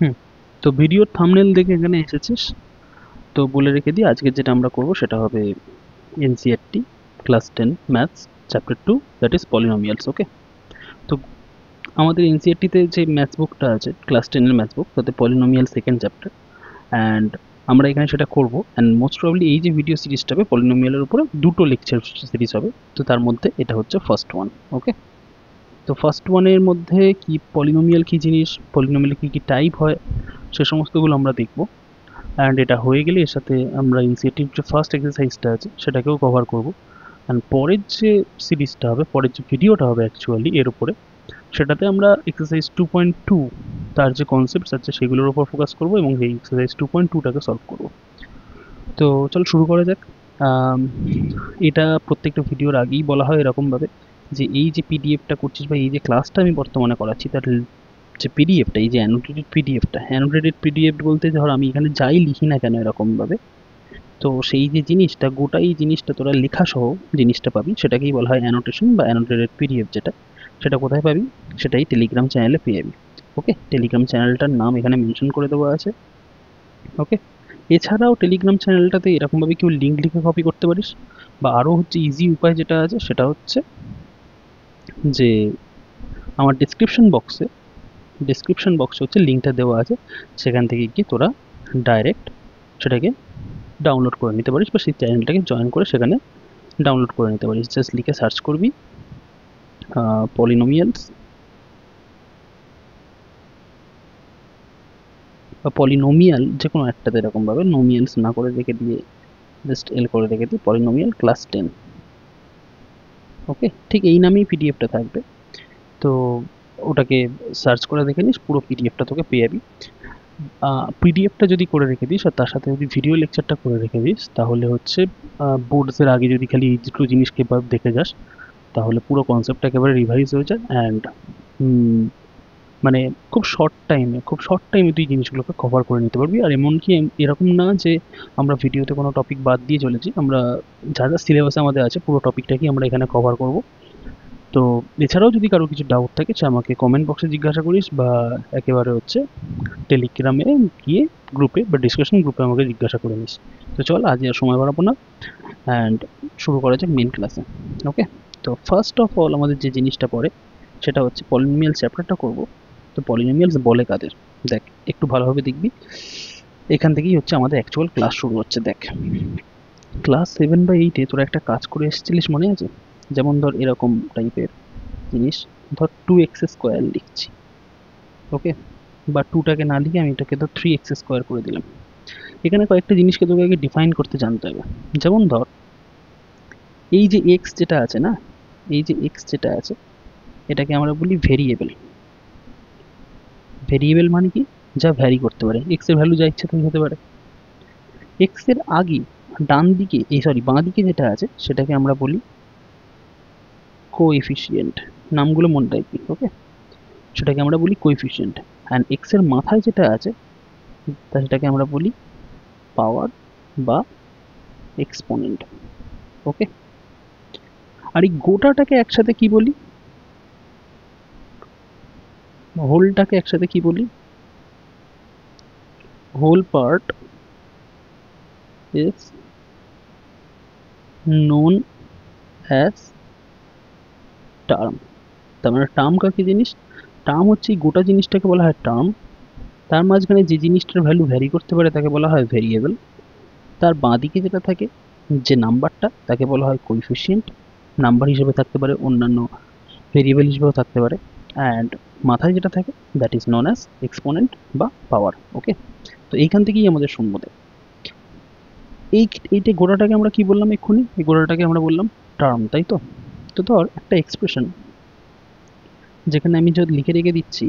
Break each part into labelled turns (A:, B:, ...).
A: হুম, তো ভিডিওর থাম্বনেল দেখে এখানে এসেছিস। তো বলে রেখে দিই, আজকে যেটা আমরা করব সেটা হবে NCERT class 10 maths chapter 2, that is polynomials. Okay, তো আমাদের এনসিইআরটিতে যে ম্যাথস বুকটা আছে ক্লাস 10 এর ম্যাথস বুক, তাতে পলিনোমিয়াল সেকেন্ড চ্যাপ্টার, অ্যান্ড আমরা এখানে সেটা করব। অ্যান্ড মোস্ট প্রবাবলি এই যে ভিডিও সিরিজটা হবে পলিনোমিয়ালের উপরে দুটো লেকচার সিরিজ হবে, তো তার মধ্যে এটা হচ্ছে ফার্স্ট ওয়ান। ওকে, তো ফার্স্ট ওয়ানের মধ্যে কি পলিনোমিয়াল কি জিনিস, পলিনোমিয়াল কি কি টাইপ হয়, সে সমস্তগুলো আমরা দেখব। অ্যান্ড এটা হয়ে গেলে এর সাথে আমরা ইনসিয়েটিভ যে ফার্স্ট এক্সারসাইজটা আছে সেটাকেও কভার করব। অ্যান্ড পরের যে সিরিজটা হবে, পরের যে ভিডিওটা হবে অ্যাকচুয়ালি এর উপরে, সেটাতে আমরা এক্সারসাইজ 2.2 তার যে কনসেপ্টস আছে সেগুলোর উপর ফোকাস করব এবং এই এক্সারসাইজ 2.2টাকে সলভ করব। তো চল শুরু করা যাক। আম, এটা প্রত্যেকটা ভিডিওর আগেই বলা হয় এরকমভাবে যে এই যে পিডিএফটা করছিস বা এই যে ক্লাসটা আমি বর্তমানে করাচ্ছি তার যে পিডিএফটা, এই যে অ্যানোটেটেড পিডিএফ বলতে ধর আমি এখানে যাই লিখি না কেন এরকমভাবে, তো সেই যে জিনিসটা গোটাই জিনিসটা তোরা লেখা সহ জিনিসটা পাবি, সেটাকেই বলা হয় অ্যানোটেশন বা অ্যানোটেটেড পিডিএফ। যেটা সেটা কোথায় পাবি, সেটাই টেলিগ্রাম চ্যানেলে পেয়ে যাবি। ওকে, টেলিগ্রাম চ্যানেলটার নাম এখানে মেনশন করে দেওয়া আছে। ওকে, এছাড়াও টেলিগ্রাম চ্যানেলটাতে এরকমভাবে কেউ লিঙ্ক লিখে কপি করতে পারিস, বা আরও হচ্ছে ইজি উপায় যেটা আছে সেটা হচ্ছে যে আমার ডিসক্রিপশন বক্সে হচ্ছে লিঙ্কটা দেওয়া আছে, সেখান থেকে গিয়ে তোরা ডাইরেক্ট সেটাকে ডাউনলোড করে নিতে পারিস বা সেই চ্যানেলটাকে জয়েন করে সেখানে ডাউনলোড করে নিতে পারিস। জাস্ট লিখে সার্চ করবি পলিনোমিয়ালস বা পলিনোমিয়াল, যে কোনো একটাতে এরকমভাবে নোমিয়ালস না করে রেখে দিয়ে জাস্ট এল করে রেখে দিই পলিনোমিয়াল ক্লাস 10। ওকে, ঠিক এই নামেই পিডিএফটা থাকবে। তো ওটাকে সার্চ করে দেখে নিস, পুরো পিডিএফটা তোকে পেয়ে যাবি। পিডিএফটা যদি করে রেখে দিস আর তার সাথে যদি ভিডিও লেকচারটা করে রেখে দিস, তাহলে হচ্ছে বোর্ডসের আগে যদি খালি এই দুটো জিনিসকে এবার দেখে যাস, তাহলে পুরো কনসেপ্টটা একেবারে রিভাইজ হয়ে যায়। অ্যান্ড মানে খুব শর্ট টাইমে তুই জিনিসগুলোকে কভার করে নিতে পারবি। আর এমনকি এরকম না যে আমরা ভিডিওতে কোনো টপিক বাদ দিয়ে চলেছি, আমরা যা যা সিলেবাসে আমাদের আছে পুরো টপিকটাকেই আমরা এখানে কভার করব। তো এছাড়াও যদি কারো কিছু ডাউট থাকে সে আমাকে কমেন্ট বক্সে জিজ্ঞাসা করিস, বা একেবারে হচ্ছে টেলিগ্রামে গিয়ে গ্রুপে বা ডিসকাশন গ্রুপে আমাকে জিজ্ঞাসা করে নিস। তো চল আজ আর সময় বাড়াবো না, অ্যান্ড শুরু করা যাক মেন ক্লাসে। ওকে, তো ফার্স্ট অফ অল আমাদের যে জিনিসটা পড়ে সেটা হচ্ছে পলিনোমিয়াল চ্যাপ্টারটা করব। তো পলিনোমিয়ালস বলে কাদের, দেখ একটু ভালোভাবে দেখবি, এখান থেকেই হচ্ছে আমাদের অ্যাকচুয়াল ক্লাস শুরু হচ্ছে। দেখ, ক্লাস 7 বা 8-এ তোরা একটা কাজ করে এসেছিলিস মনে আছে? যেমন ধর এরকম টাইপের জিনিস, ধর 2x² লিখছি। ওকে, বা 2টাকে না লিখে আমি এটাকে ধর 3x² করে দিলাম। এখানে কয়েকটা জিনিসকে তোকে আগে ডিফাইন করতে জানতে হবে। যেমন ধর এই যে এক্স যেটা আছে না, এই যে এক্স যেটা আছে এটাকে আমরা বলি ভেরিয়েবল। ভেরিয়েবল মানে কি, যা ভ্যারি করতে পারে, এক্স এর ভ্যালু যা ইচ্ছে তাই হতে পারে। এক্স এর আগে বাঁ দিকে যেটা আছে সেটাকে আমরা বলি কোএফিসিয়েন্ট। নামগুলো মনে রাখবি। ওকে, সেটাকে আমরা বলি কোএফিসিয়েন্ট। অ্যান্ড এক্স এর মাথায় যেটা আছে তা সেটাকে আমরা বলি পাওয়ার বা এক্সপোনেন্ট। ওকে, আর এই গোটাটাকে একসাথে কি বলি, হোলটাকে একসাথে কি বলি, whole part is known as term. তার মানে টার্ম কাকে জিনিস, টার্ম হচ্ছে এই গোটা জিনিসটাকে বলা হয় টার্ম। তার মাঝখানে যে জিনিসটার ভ্যালু ভ্যারি করতে পারে তাকে বলা হয় ভেরিয়েবল। তার বাঁদিকে যেটা থাকে যে নাম্বারটা তাকে বলা হয় কোইফিশিয়েন্ট। নাম্বার হিসেবে থাকতে পারে, অন্যান্য ভেরিয়েবল হিসেবেও থাকতে পারে। অ্যান্ড মাথায় যেটা থাকে that is known as exponent বা পাওয়ার। ওকে, তো এইখান থেকেই আমাদের শুনবো। এইটা গোড়াটাকে আমরা কি বললাম এক্ষুনি, এই গোড়াটাকে আমরা বললাম টার্ম, তাই তো? তো ধর একটা এক্সপ্রেশন যেখানে আমি যদি লিখে রেখে দিচ্ছি,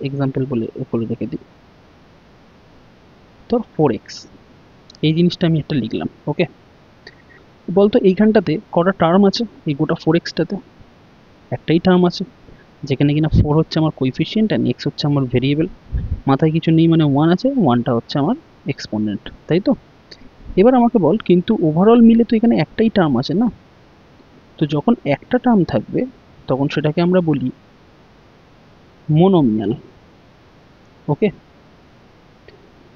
A: এক্সাম্পল বলে বলে রেখে দিই, ধর 4x, এই জিনিসটা আমি একটা লিখলাম। ওকে, বলতো এইখানটাতে কটা টার্ম আছে, এই গোটা 4xটাতে একটাই টার্ম আছে, যেখানে কিনা 4 হচ্ছে আমার কোইফিশিয়েন্ট অ্যান্ড x হচ্ছে আমার ভেরিয়েবল। মাথায় কিছু নেই মানে 1 আছে, 1টা হচ্ছে আমার এক্সপোনেন্ট, তাই তো? এবার আমাকে বল, কিন্তু ওভারঅল মিলে তো এখানে একটাই টার্ম আছে না? তো যখন একটা টার্ম থাকবে তখন সেটাকে আমরা বলি মোনোমিয়াল। ওকে,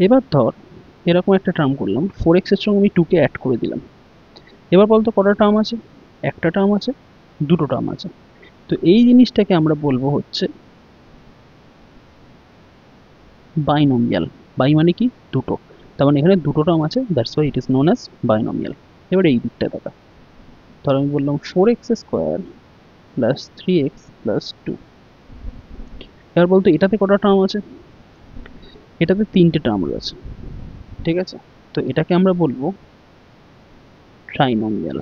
A: এবার ধর এরকম একটা টার্ম করলাম, 4x এর সঙ্গে আমি 2 কে অ্যাড করে দিলাম। এবার বলতো কটা টার্ম আছে? একটা টার্ম আছে, দুটো টার্ম আছে। তো এই জিনিসটাকে আমরা বলবো হচ্ছে বাইনোমিয়াল। বাই মানে কি? দুটো। তার মানে এখানে দুটো টার্ম আছে, that's why it is known as binomial. এবার এই দিকটা দেখা, ধর আমি বললাম 4x square plus 3x plus 2। এবার বলতো এটাতে কটা টার্ম আছে? এটাতে তিনটে টার্ম রয়েছে, ঠিক আছে? তো এটাকে আমরা বলবো ট্রাইনোমিয়াল।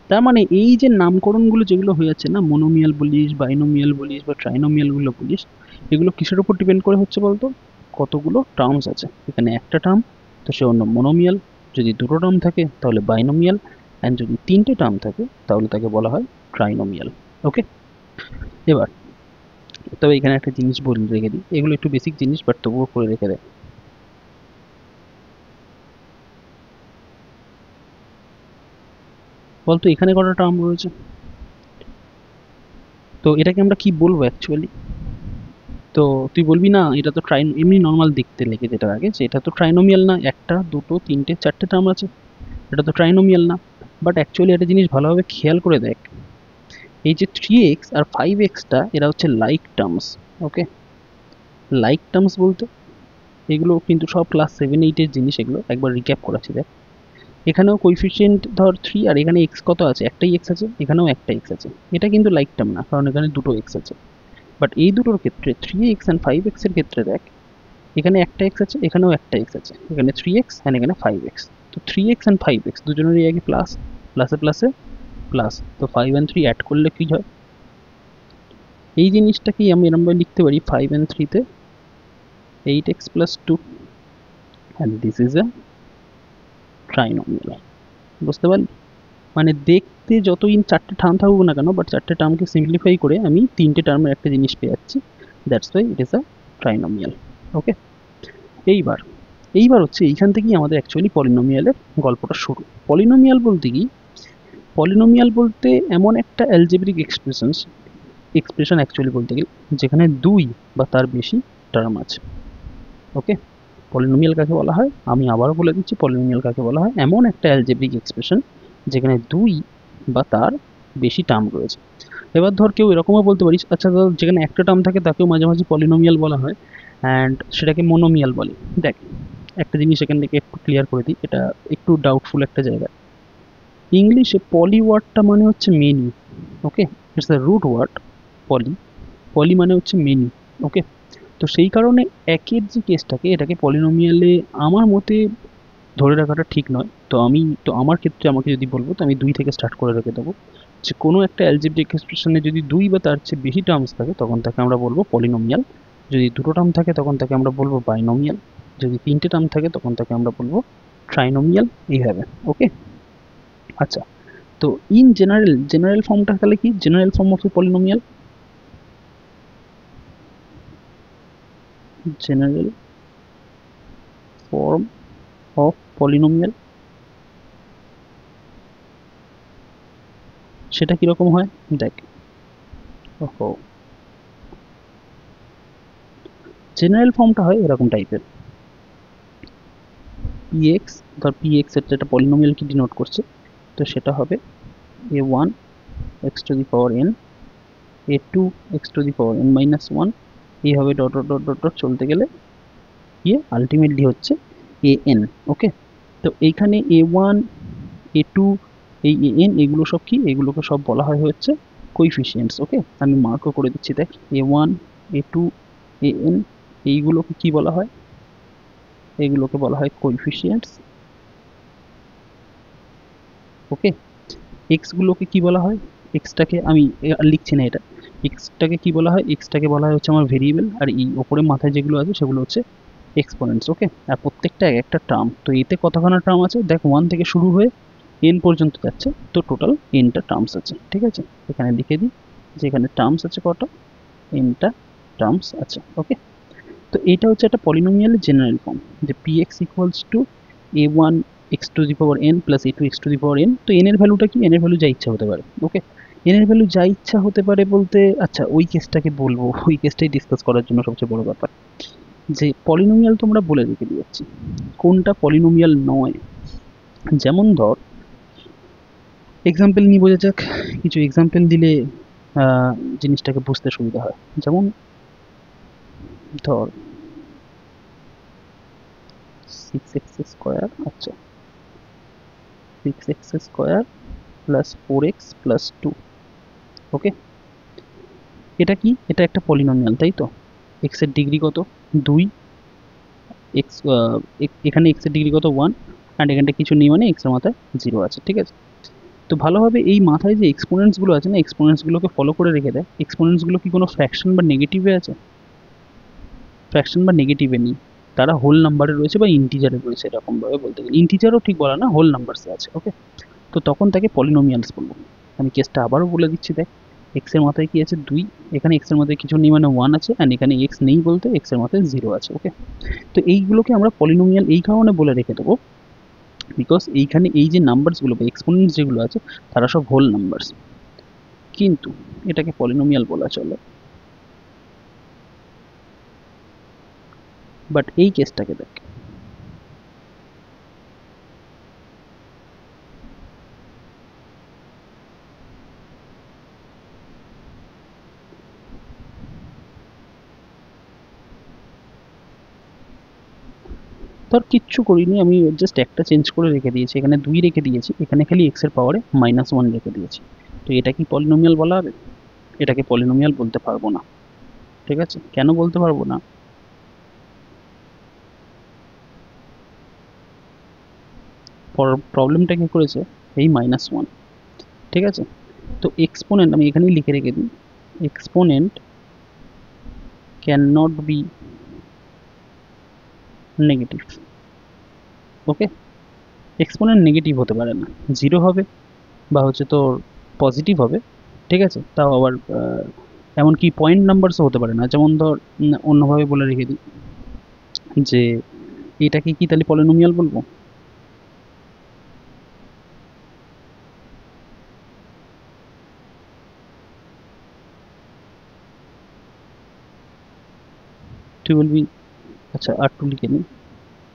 A: তার মানে এই যে নামকরণগুলো যেগুলো হয়ে যাচ্ছে না, মোনোমিয়াল বলিস, বাইনোমিয়াল বলিস বা ট্রাইনোমিয়ালগুলো বলিস, এগুলো কিসের উপর ডিপেন্ড করে হচ্ছে বলতো? কতগুলো টার্মস আছে। এখানে একটা টার্ম, তো সে অন্য মোনোমিয়াল। যদি দুটো টার্ম থাকে তাহলে বাইনোমিয়াল, অ্যান্ড যদি তিনটে টার্ম থাকে তাহলে তাকে বলা হয় ট্রাইনোমিয়াল। ওকে, এবার তবে এখানে একটা জিনিস বলে রেখে দিই, এগুলো একটু বেসিক জিনিস বাট তবুও করে রেখে দেয়। বলতো এখানে কটা টার্ম রয়েছে? তো এটাকে আমরা কি বলবো অ্যাকচুয়ালি? তো তুই বলবি না এটা তো এমনি নর্মাল দেখতে লেগে যেটা আগে যে এটা তো ট্রাইনোমিয়াল না, একটা দুটো তিনটে চারটে টার্ম আছে, এটা তো ট্রাইনোমিয়াল না। বাট অ্যাকচুয়ালি একটা জিনিস ভালোভাবে খেয়াল করে দেখ, এই যে 3x আর 5xটা এরা হচ্ছে লাইক টার্মস। ওকে, লাইক টার্মস বলতে এগুলো কিন্তু সব ক্লাস 7-8 জিনিস, এগুলো একবার রিক্যাপ করাচ্ছি দেখ। এখানেও কোইফিশিয়েন্ট ধর 3, আর এখানে x কত আছে? একটাই x আছে, এখানেও একটা x আছে। এটা কিন্তু লাইক টার্ম না, কারণ এখানে দুটো x আছে। বাট এই দুটোর ক্ষেত্রে 3x অ্যান্ড 5x এর ক্ষেত্রে দেখ, এখানে একটা x আছে, এখানেও একটা x আছে, এখানে 3x অ্যান্ড এখানে 5x। তো 3x অ্যান্ড 5x দুজনেরই আগে প্লাস, প্লাসে প্লাসে প্লাস, তো 5 অ্যান্ড 3 অ্যাড করলে কি হয়? এই জিনিসটাকেই আমি এরমভাবে লিখতে পারি, 5 অ্যান্ড 3-তে 8x plus 2, and this is a trinomial. বুঝতে পারলি? মানে দেখতে যতই চারটে টার্ম থাকুক না কেন, বাট চারটে টার্মকে সিম্পলিফাই করে আমি তিনটে টার্মের একটা জিনিস পেয়ে যাচ্ছি, that's why it is a trinomial. Okay, এইবার এইবার হচ্ছে এইখান থেকেই আমাদের অ্যাকচুয়ালি পলিনোমিয়ালের গল্পটা শুরু। পলিনোমিয়াল বলতে কি? পলিনোমিয়াল বলতে এমন একটা অ্যালজেব্রিক এক্সপ্রেশন অ্যাকচুয়ালি বলতে গেলে, যেখানে দুই বা তার বেশি টার্ম আছে। ওকে, পলিনোমিয়াল কাকে বলা হয়? আমি আবারও বলে দিচ্ছি, পলিনোমিয়াল কাকে বলা হয়? এমন একটা অ্যালজেব্রিক এক্সপ্রেশন যেখানে দুই বা তার বেশি টার্ম রয়েছে। এবার ধর কেউ এরকমও বলতে পারিস, আচ্ছা ধর যেখানে একটা টার্ম থাকে তাকেও মাঝে মাঝে পলিনোমিয়াল বলা হয়, অ্যান্ড সেটাকে মোনোমিয়াল বলে। দেখ, একটা জিনিস এখান থেকে একটু ক্লিয়ার করে দিই, এটা একটু ডাউটফুল একটা জায়গা। ইংলিশে পলি ওয়ার্ডটা মানে হচ্ছে many. Okay, it's the root word poly. Poly মানে হচ্ছে মেনি। ওকে, তো সেই কারণে একের যে কেসটাকে, এটাকে পলিনোমিয়ালে আমার মতে ধরে রাখাটা ঠিক নয়। তো আমার ক্ষেত্রে আমাকে যদি বলবো, তো আমি 2 থেকে স্টার্ট করে রেখে দেবো, যে কোনো একটা অ্যালজেব্রিক এক্সপ্রেশনে যদি 2 বা তার চেয়ে বেশি টার্মস থাকে তখন তাকে আমরা বলবো পলিনোমিয়াল। যদি দুটো টার্ম থাকে তখন তাকে আমরা বলবো বাইনোমিয়াল। যদি তিনটে টার্ম থাকে তখন তাকে আমরা বলবো ট্রাইনোমিয়াল। এইভাবে। ওকে, আচ্ছা, তো ইন জেনারেল ফর্মটা তাহলে কি? General form of A polynomial, general form of polynomial, সেটা কিরকম হয় দেখ। ওহো, জেনারেল ফর্মটা হয় এরকম টাইপের, পিএক্স, ধর পিএক্স এর যেটা পলিনোমিয়ালকে ডিনোট করছে, তো সেটা হবে a1 x to the power n, a2 x to the power n minus 1, এই হবে dot dot dot dot dot চলতে গেলে আলটিমেটলি হচ্ছে an। ওকে, তো এইখানে a1 a2 এই an এগুলো সব কি? এগুলোকে সব বলা হয় হচ্ছে কোইফিশিয়েন্টস। ওকে, আমি মার্কও করে দিচ্ছি দেখ, a1 a2 an এইগুলোকে কি বলা হয়? এগুলোকে বলা হয় কোইফিশিয়েন্টস। ওকে, এক্স গুলোকে কি বলা হয়? এক্সটাকে আমি লিখছি না এটা, এক্সটাকে কি বলা হয়? এক্সটাকে বলা হয় হচ্ছে আমার ভেরিয়েবল, আর এই ওপরে মাথায় যেগুলো আছে সেগুলো হচ্ছে এক্সপোনেন্টস। ওকে, আর প্রত্যেকটা এক একটা টার্ম। তো এতে কতখানা টার্ম আছে দেখ, 1 থেকে শুরু হয়ে n পর্যন্ত যাচ্ছে, তো টোটাল nটা টার্মস আছে। ঠিক আছে, এখানে লিখে দিই যে এখানে টার্মস আছে কটা? nটা টার্মস আছে। ওকে, তো এটা হচ্ছে একটা পলিনোমিয়ালের জেনারেল ফর্ম, যে px equals to a1 x to the power n plus a2 x to the power n। তো n এর ভ্যালুটা কি? n এর ভ্যালু যা ইচ্ছা হতে পারে। ওকে, এন এর ভ্যালু যা ইচ্ছা হতে পারে বলতে, আচ্ছা ওই কেসটাকে বলবো, ওই কেসটাই ডিসকাস করার জন্য সবচেয়ে বড় ব্যাপার যে পলিনোমিয়াল তোমরা বলে রেখে দিয়েছি কোনটা পলিনোমিয়াল নয়। যেমন ধর এক্সাম্পল নিয়ে বোঝা যাক, কিছু এক্সাম্পল দিলে জিনিসটাকে বুঝতে সুবিধা হয়। যেমন ধর 6x², আচ্ছা 6x² প্লাস 4x+2, ওকে এটা কি, এটা একটা পলিনোমিয়াল তাই তো। এক্স এর ডিগ্রি কত, 2, এক্স এখানে এক্স এর ডিগ্রি কত 1, অ্যান্ড এখানটা কিছু নেই মানে এক্স এর মাথায় 0 আছে, ঠিক আছে। তো ভালোভাবে এই মাথায় যে এক্সপোনেন্টসগুলো আছে না, এক্সপোনেন্টসগুলোকে ফলো করে রেখে দেয়। এক্সপোনেন্টসগুলো কি কোনো ফ্র্যাকশন বা নেগেটিভে আছে? ফ্র্যাকশন বা নেগেটিভে নেই, তারা হোল নাম্বারে রয়েছে বা ইন্টিজারে রয়েছে, এরকমভাবে বলতে গেলে। ইন্টিজারও ঠিক বলা না, হোল নাম্বারসে আছে, ওকে। তো তখন তাকে পলিনোমিয়ালস বলবো। আমি কেসটা আবারও বলে দিচ্ছি, দেখ এক্স এর মাথায় কি আছে 2, এখানে এক্স এর মাথায় কিছু নেই মানে 1 আছে, অ্যান্ড এখানে এক্স নেই বলতে এক্স এর মাথায় 0 আছে, ওকে। তো এইগুলোকে আমরা পলিনোমিয়াল এই কারণে বলে রেখে দেবো বিকজ এইখানে এই যে নাম্বারসগুলো বা এক্সপোনেন্টস যেগুলো আছে তারা সব হোল নাম্বারস, কিন্তু এটাকে পলিনোমিয়াল বলা চলে। বাট এই কেসটাকে দেখ, ধর কিচ্ছু করিনি আমি, জাস্ট একটা চেঞ্জ করে রেখে দিয়েছি, এখানে 2 রেখে দিয়েছি, এখানে খালি এক্স এর পাওয়ারে -1 রেখে দিয়েছি। তো এটা কি পলিনোমিয়াল বলা হবে? এটাকে পলিনোমিয়াল বলতে পারবো না, ঠিক আছে। কেন বলতে পারবো না? প্রবলেমটা কি করেছে, এই -1, ঠিক আছে। তো এক্সপোনেন্ট আমি এখানেই লিখে রেখে দিই, exponent can not be negative, okay. Exponent negative হতে পারে না, 0 হবে বা হচ্ছে তোর পজিটিভ হবে, ঠিক আছে। তাও আবার এমনকি পয়েন্ট নাম্বারসও হতে পারে না। যেমন ধর অন্যভাবে বলে রেখে দিই যে এটাকে কি তাহলে পলিনোমিয়াল বলবো? তুই বলবি, আচ্ছা আর 2 লিখে নিই,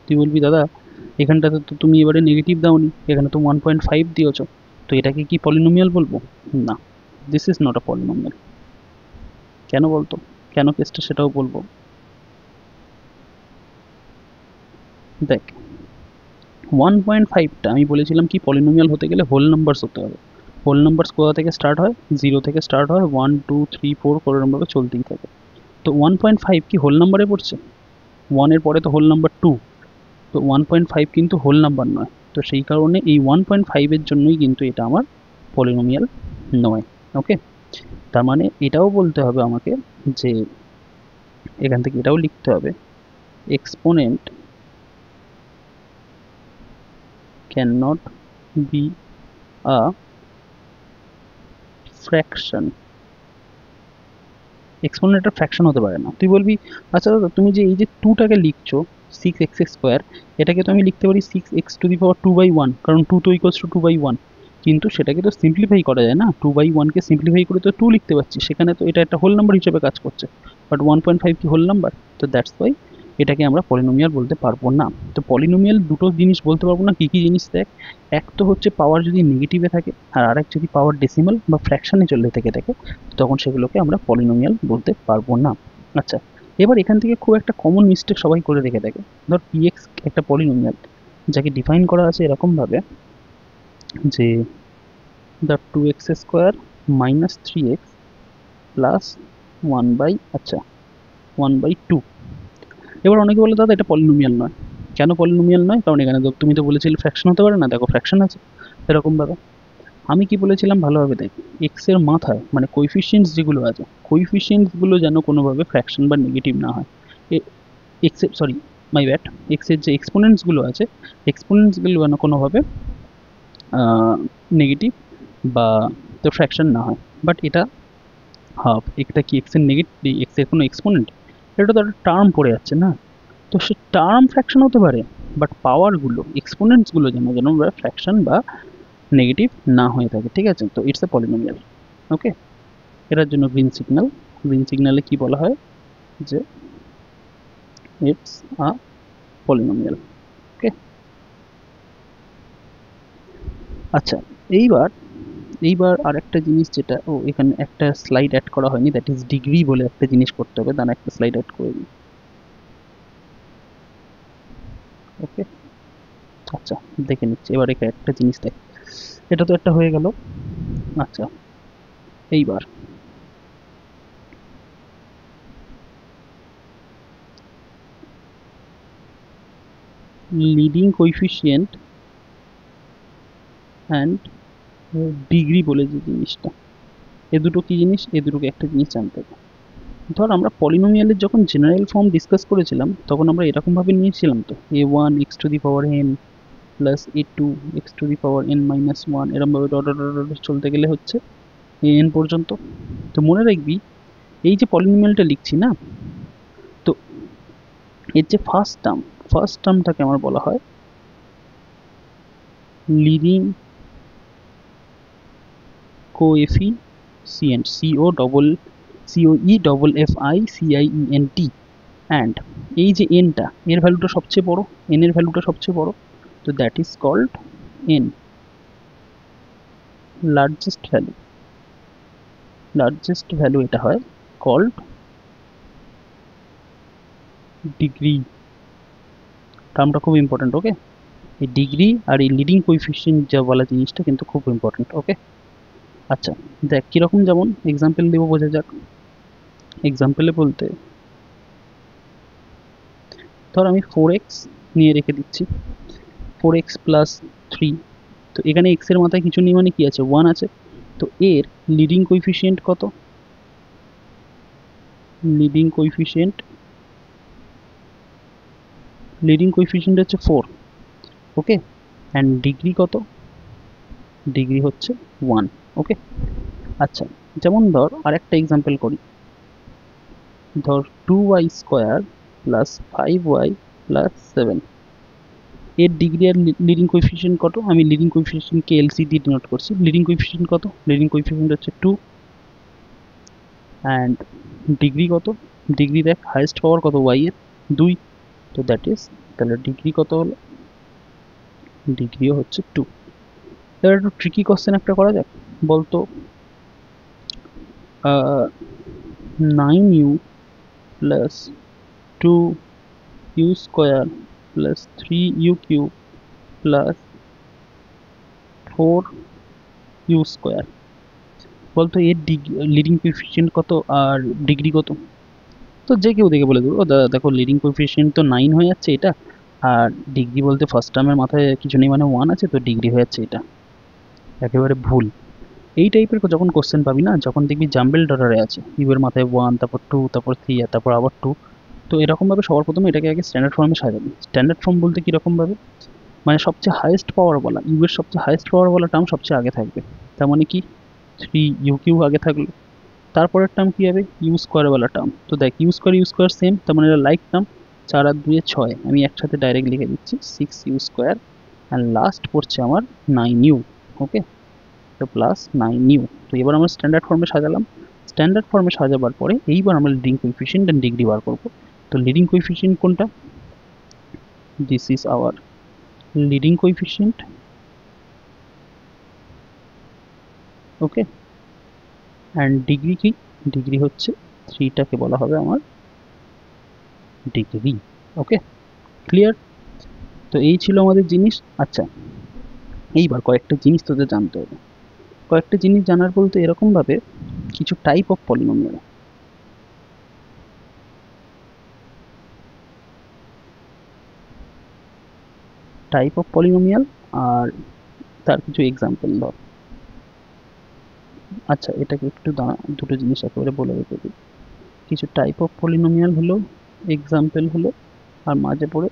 A: তুই বলবি দাদা এখানটাতে তো তুমি এবারে নেগেটিভ দাওনি, এখানে তো 1.5 দিয়েছো, তো এটাকে কি পলিনোমিয়াল বলবো? না, this is not a polynomial. কেন বলতো, কেন কেসটা সেটাও বলবো। দেখ 1.5টা আমি বলেছিলাম কি পলিনোমিয়াল হতে গেলে হোল নাম্বারস হতে হবে। হোল নাম্বারস কোথা থেকে স্টার্ট হয়, 0 থেকে স্টার্ট হয়, 1 2 3 4 করে এরকমভাবে চলতেই থাকে। তো 1.5 কি হোল নাম্বারে পড়ছে? 1 এর পরে তো হোল নাম্বার 2, তো 1.5 কিন্তু হোল নাম্বার নয়। তো সেই কারণে এই 1.5 এর জন্যই কিন্তু এটা আমার পলিনোমিয়াল নয়, ওকে। তার মানে এটাও বলতে হবে আমাকে যে এখান থেকে এটাও লিখতে হবে, exponent can not be a fraction. Exponent একটা ফ্র্যাকশন হতে পারে না। তুই বলবি আচ্ছা দাদা তুমি যে এই যে 2টাকে লিখছো 6x², এটাকে তো আমি লিখতে পারি 6x⁴ কারণ 2 তো ইকুয়ালস টু 2/1, কিন্তু সেটাকে তো সিম্পলিফাই করা যায় না। 2/1কে সিম্পলিফাই করে তো 2 লিখতে পারছি, সেখানে তো এটা একটা হোল নাম্বার হিসেবে কাজ করছে। বাট 1.5 কি হোল নাম্বার? তো দ্যাটস ওয়াই এটাকে আমরা পলিনোমিয়াল বলতে পারবো না। তো পলিনোমিয়াল দুটো জিনিস বলতে পারবো না, কী কী জিনিস দেখ। এক তো হচ্ছে পাওয়ার যদি নেগেটিভে থাকে, আর আরেক যদি পাওয়ার ডেসিমাল বা ফ্র্যাকশনে চলে থেকে থাকে, তখন সেগুলোকে আমরা পলিনোমিয়াল বলতে পারবো না। আচ্ছা, এবার এখান থেকে খুব একটা কমন মিস্টেক সবাই করে রেখে থাকে। ধর পিএক্স একটা পলিনোমিয়াল যাকে ডিফাইন করা আছে এরকমভাবে যে দ্য 2x² - 3x প্লাস 1/2। এবার অনেকে বলে দাদা এটা পলিনোমিয়াল নয়। কেন পলিনোমিয়াল নয়? কারণ এখানে তুমি তো বলেছিলে ফ্র্যাকশন হতে পারে না, দেখো ফ্র্যাকশন আছে এরকমভাবে। আমি কি বলেছিলাম ভালোভাবে দেখ, এক্স এর মাথায় মানে কোইফিশিয়েন্টস যেগুলো আছে, কোইফিশিয়েন্টসগুলো যেন কোনোভাবে ফ্র্যাকশন বা নেগেটিভ না হয়। এক্স এর, সরি মাই ব্যাড, এক্স এর যে এক্সপোনেন্টসগুলো আছে, এক্সপোনেন্টসগুলো যেন কোনোভাবে নেগেটিভ বা তো ফ্র্যাকশন না হয়। বাট এটা হাফ, এটা কি এক্স এর নেগেটিভ, এক্স এর কোনো এক্সপোনেন্ট? এটা তো একটা টার্ম পড়ে যাচ্ছে না। তো সে টার্ম ফ্র্যাকশন হতে পারে, বাট পাওয়ারগুলো এক্সপোনেন্টসগুলো যেন যেন ফ্র্যাকশন বা নেগেটিভ না হয়ে থাকে, ঠিক আছে। তো ইটস এ পলিনোমিয়াল। ওকে, এটার জন্য গ্রিন সিগন্যাল। গ্রিন সিগন্যালে কি বলা হয় যে ইটস আ পলিনোমিয়াল। ওকে, আচ্ছা এইবার এইবার আর একটা জিনিস যেটা এখানে একটা স্লাইড অ্যাড করা হয়নি, দ্যাট ইজ ডিগ্রি বলে একটা জিনিস করতে হবে, দাঁড়া একটা স্লাইড অ্যাড করে দিই। ওকে, আচ্ছা দেখে নিচ্ছি এবার এখানে একটা জিনিস দেখ, এটা তো একটা হয়ে গেল। আচ্ছা এইবার লিডিং কোএফিসিয়েন্ট অ্যান্ড ডিগ্রি বলে যে জিনিসটা, এ দুটো কি জিনিস, এ দুটোকে একটা জিনিস জানতে হবে। ধর আমরা পলিনোমিয়ালের যখন জেনারেল ফর্ম ডিসকাস করেছিলাম তখন আমরা এরকমভাবে নিয়েছিলাম তো, a1 x to the power n plus a2 x to the power n minus 1, এরমভাবে ডট ডট ডট ডট চলতে গেলে হচ্ছে n পর্যন্ত। তো মনে রাখবি এই যে পলিনোমিয়ালটা লিখছি না, তো এর যে ফার্স্ট টার্মটাকে আমার বলা হয় লিডিং কোএফিসিয়েন্ট, COE/FFICIENT, অ্যান্ড এই যে এনটা, এর ভ্যালুটা সবচেয়ে বড়, এন এর ভ্যালুটা সবচেয়ে বড়, তো that is called N, largest value এটা হয় কল্ড ডিগ্রি। টার্মটা খুব ইম্পর্টেন্ট। ওকে, এই ডিগ্রি আর এই লিডিং কোএফিসিয়েন্ট যা বলা জিনিসটা কিন্তু খুব ইম্পর্টেন্ট। ওকে, আচ্ছা দেখ কীরকম, যেমন এক্সাম্পল দেবো বোঝা যাক। এক্সাম্পলে বলতে ধর আমি 4x নিয়ে রেখে দিচ্ছি, 4x প্লাস 3, তো এখানে x এর মাথায় কিছু নেই মানে কি আছে, 1 আছে, তো এর লিডিং কোএফিসিয়েন্ট কত, লিডিং কোএফিসিয়েন্ট হচ্ছে 4। ওকে, অ্যান্ড ডিগ্রি কত, ডিগ্রি হচ্ছে 1। ওকে, আচ্ছা যেমন ধর আরেকটা এক্সাম্পল করি, ধর 2y square plus 5y plus 7, এর ডিগ্রি আর লিডিং কোএফিসিয়েন্ট কত, আমি লিডিং কোএফিসিয়েন্টকে এলসি দিয়ে ডিনোট করছি, লিডিং কোএফিসিয়েন্ট কত, লিডিং কোএফিসিয়েন্ট হচ্ছে 2, অ্যান্ড ডিগ্রি কত, ডিগ্রি দেখ হাইয়েস্ট পাওয়ার কত y এর 2, তো দ্যাট ইজ, তাহলে ডিগ্রি কত হলো, ডিগ্রিও হচ্ছে 2। এবার একটু ট্রিকি কোশ্চেন একটা করা যাক, বলতো 9u plus 2u square plus 3u cube plus 4u square, বলতো এর লিডিং কোএফিসিয়েন্ট কত আর ডিগ্রি কত। তো যে কেউ দেখে বলে দেবো, দাদা দেখো লিডিং কোএফিসিয়েন্ট তো 9 হয়ে যাচ্ছে এটা, আর ডিগ্রি বলতে ফার্স্ট টার্মের মাথায় কিছু নেই মানে 1 আছে, তো ডিগ্রি হয়ে যাচ্ছে এটা। একেবারে ভুল। এই টাইপের যখন কোশ্চেন পাবি না, যখন দেখবি জাম্বেল অর্ডারে আছে, ইউ এর মাথায় 1, তারপর 2, তারপর 3, আর তারপর আবার 2, তো এরকমভাবে সবার প্রথমে এটাকে আগে স্ট্যান্ডার্ড ফর্মে সাজাবি। স্ট্যান্ডার্ড ফর্ম বলতে কীরকমভাবে, মানে সবচেয়ে হাইয়েস্ট পাওয়ার বলা, ইউ এর সবচেয়ে হাইয়েস্ট পাওয়ার বলা টার্ম সবচেয়ে আগে থাকবে, তার মানে কি 3u কিউ আগে থাকলো, তারপরের টার্ম কী হবে, ইউ স্কোয়ারওয়ালা টার্ম, তো দেখ ইউ স্কোয়ার সেম, তার মানে এটা লাইক টার্ম, 4 আর 2 6, আমি একসাথে ডাইরেক্ট লিখে দিচ্ছি 6u স্কোয়ার, অ্যান্ড লাস্ট পড়ছে আমার 9u। ওকে, তো প্লাস 9u। তো এবার আমরা স্ট্যান্ডার্ড ফর্মে সাজালাম, স্ট্যান্ডার্ড ফর্মে সাজাবার পরে এইবার আমরা লিডিং কোএফিসিয়েন্ট অ্যান্ড ডিগ্রি বার করবো। তো লিডিং কোএফিসিয়েন্ট কোনটা, this is our leading coefficient. Okay, and degree কি, ডিগ্রি হচ্ছে 3টাকে বলা হবে আমার ডিগ্রি। ওকে, ক্লিয়ার। তো এই ছিল আমাদের জিনিস। আচ্ছা এইবার কয়েকটা জিনিস তোদের জানতে হবে, কয়েকটা জিনিস জানার বলতে এরকমভাবে কিছু টাইপ অফ পলিনোমিয়াল, আর তার কিছু এক্সাম্পল ধর। আচ্ছা এটাকে একটু দাঁড়া, দুটো জিনিস একেবারে বলে রেখে দিই, কিছু টাইপ অফ পলিনোমিয়াল হলো, এক্সাম্পল হলো, আর মাঝে পড়ে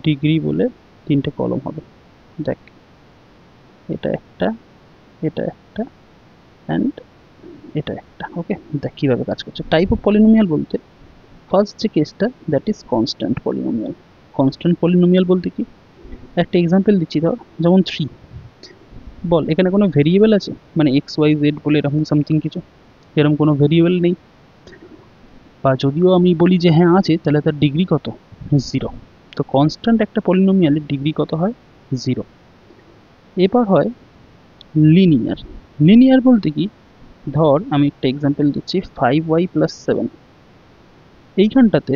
A: ডিগ্রি বলে 3টে কলম হবে। দেখ এটা একটা, এটা একটা, অ্যান্ড এটা একটা। ওকে, দেখ কীভাবে কাজ করছে। টাইপ অফ পলিনোমিয়াল বলতে ফার্স্ট যে কেসটা, that is constant polynomial. Constant polynomial বলতে কি, একটা এক্সাম্পল দিচ্ছি ধর, যেমন 3, বল এখানে কোনো ভেরিয়েবল আছে, মানে এক্স ওয়াই জেড বলে এরকম সামথিং কিছু, এরকম কোনো ভেরিয়েবল নেই। বা যদিও আমি বলি যে হ্যাঁ আছে, তাহলে তার ডিগ্রি কত, 0। তো কনস্ট্যান্ট একটা পলিনোমিয়ালের ডিগ্রি কত হয়, 0। এবার হয় লিনিয়ার। লিনিয়ার বলতে কি, ধর আমি একটা এক্সাম্পল দিচ্ছি, 5y+7। এইখানটাতে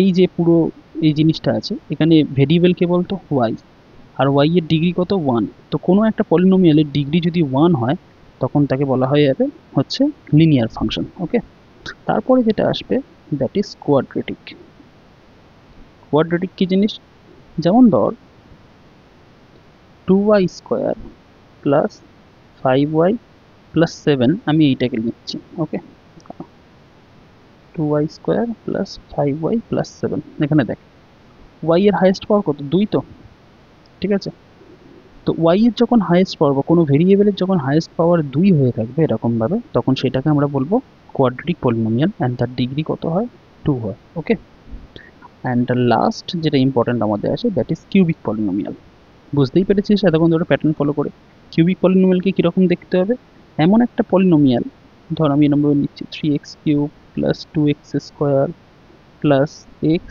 A: এই যে পুরো এই জিনিসটা আছে, এখানে ভেরিয়েবল কে বলতো y, আর y এর ডিগ্রি কত, 1। তো কোনো একটা পলিনোমিয়ালের ডিগ্রি যদি 1 হয়, তখন তাকে বলা হয় যাবে হচ্ছে লিনিয়ার ফাংশন। ওকে, তারপরে যেটা আসবে দ্যাট ইজ কোয়াড্রেটিক। কোয়াড্রেটিক কি জিনিস, যেমন ধর 2y² প্লাস 5y+7, আমি এইটাকে নিচ্ছি। ওকে, 2y² প্লাস 5y+7, এখানে দেখ y এর হাইয়েস্ট পাওয়ার কত, 2 তো, ঠিক আছে। তো y এর যখন হাইয়েস্ট পাওয়ার বা কোনো ভেরিয়েবলের যখন হাইয়েস্ট পাওয়ার 2 হয়ে থাকবে এরকমভাবে, তখন সেটাকে আমরা বলবো কোয়াড্রেটিক পলিনোমিয়াল, অ্যান্ড তার ডিগ্রি কত হয়, 2 হয়। ওকে, অ্যান্ড দ্য লাস্ট যেটা ইম্পর্টেন্ট আমাদের আছে দ্যাট ইজ কিউবিক পলিনোমিয়াল। বুঝতেই পেরেছিস এতক্ষণ ধরে প্যাটার্ন ফলো করে। কিউবিক পলিনোমিয়ালকে কীরকম দেখতে হবে, এমন একটা পলিনোমিয়াল, ধর আমি নম্বর নিচ্ছি 3x³ plus 2x² plus x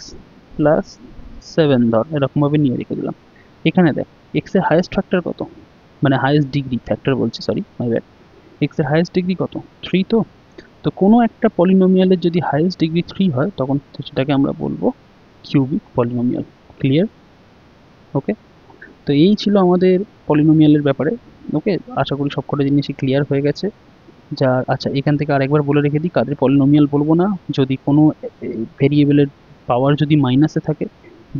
A: plus 7, ধর এরকমভাবে নিয়ে রেখে দিলাম। এখানে দেখ এক্স এর হাইয়েস্ট ফ্যাক্টর কত, মানে হাইয়েস্ট ডিগ্রি, ফ্যাক্টর বলছি সরি মাই ব্যাড, এক্স এর হাইয়েস্ট ডিগ্রি কত, 3 তো। তো কোনো একটা পলিনোমিয়ালের যদি হাইয়েস্ট ডিগ্রি 3 হয়, তখন সেটাকে আমরা বলবো কিউবিক পলিনোমিয়াল। ক্লিয়ার? ওকে, তো এই ছিল আমাদের পলিনোমিয়ালের ব্যাপারে। ওকে, আশা করি সবকটা জিনিসই ক্লিয়ার হয়ে গেছে। যা আচ্ছা, এখান থেকে আরেকবার বলে রেখে দিই, কাদের পলিনোমিয়াল বলবো না, যদি কোনো ভেরিয়েবলের পাওয়ার যদি মাইনাসে থাকে,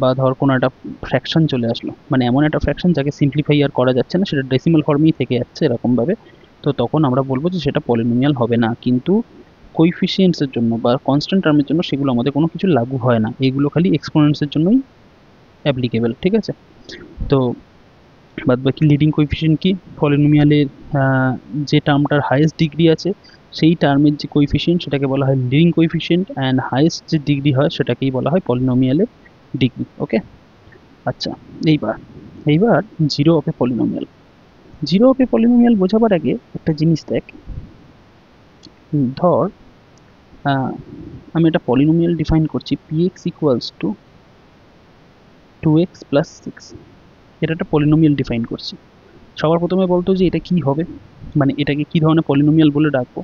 A: বা ধর কোনো একটা ফ্র্যাকশন চলে আসলো, মানে এমন একটা ফ্র্যাকশন যাকে সিম্পলিফাই আর করা যাচ্ছে না, সেটা ডেসিমাল ফর্মেই থেকে যাচ্ছে এরকমভাবে, তো তখন আমরা বলবো যে সেটা পলিনোমিয়াল হবে না। কিন্তু কোইফিসিয়েন্টসের জন্য বা কনস্ট্যান্ট টার্মের জন্য সেগুলো আমাদের কোনো কিছু লাগু হয় না, এগুলো খালি এক্সপোনেন্টসের জন্যই অ্যাপ্লিকেবল। ঠিক আছে, তো বাদবাকি লিডিং কোইফিসিয়েন্ট কি, পলিনোমিয়ালের যে টার্মটার হাইয়েস্ট ডিগ্রি আছে সেই টার্মের যে কোইফিসিয়েন্ট সেটাকে বলা হয় লিডিং কোইফিসিয়েন্ট, অ্যান্ড হাইয়েস্ট যে ডিগ্রি হয় সেটাকেই বলা হয় পলিনোমিয়ালের ডিগ্রি। ওকে, আচ্ছা, এইবার এইবার zero of A polynomial. Zero of A polynomial বোঝাবার আগে একটা জিনিস দেখ, ধর আমি একটা পলিনোমিয়াল ডিফাইন করছি, px equals to 2x plus 6। এটা একটা পলিনোমিয়াল ডিফাইন করছি। সবার প্রথমে বলতো যে এটা কি হবে, মানে এটাকে কি ধরনের পলিনোমিয়াল বলে ডাকবো।